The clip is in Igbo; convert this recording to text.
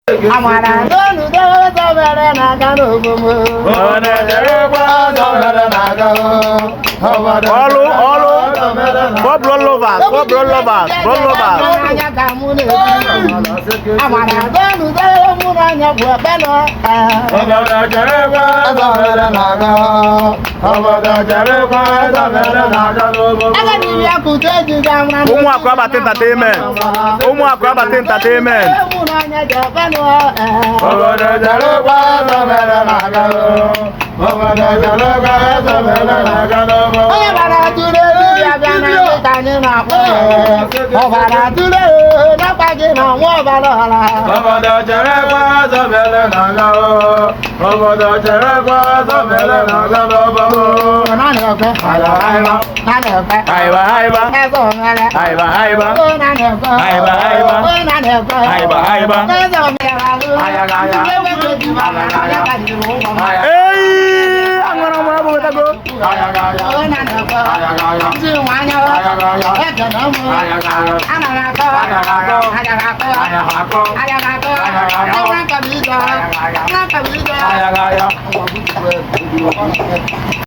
Amara donu donu sabere na gano gumu. Ona jereba sabere na gano. Olu. For blood lovers. Amara donu donu muranya buabelo. Ona jereba sabere na gano. Ona jereba sabere na gano. Agadi ya kuteji jamra. Umu Akwabata Entertainment. Muranya jabelo. Ona jereba sabere na gano. Ona jereba sabere na gano. Oya bara ture ya bana tani na ko. O bara ture na pagi na wo bara la. Ona jereba sabere na gano. Ona jereba sabere na gano. Na ne ko. Aiba. Ezo ngale. Aiba. Na ne ko. Aiba. Na ne ko. Aiba. Ezo ngale. Ayagaya. Ayagaya. Hey, angana mwana bota go. Ayagaya. Na ne ko. Ayagaya. Ziwanya. Ayagaya. Ekanamu. Ayagaya. Ananako. Ayagaya. Ayagako. Ayagako. Ayagako. Ayagaya. Ayagako. Ayagaya. Ayagako. Ayagaya.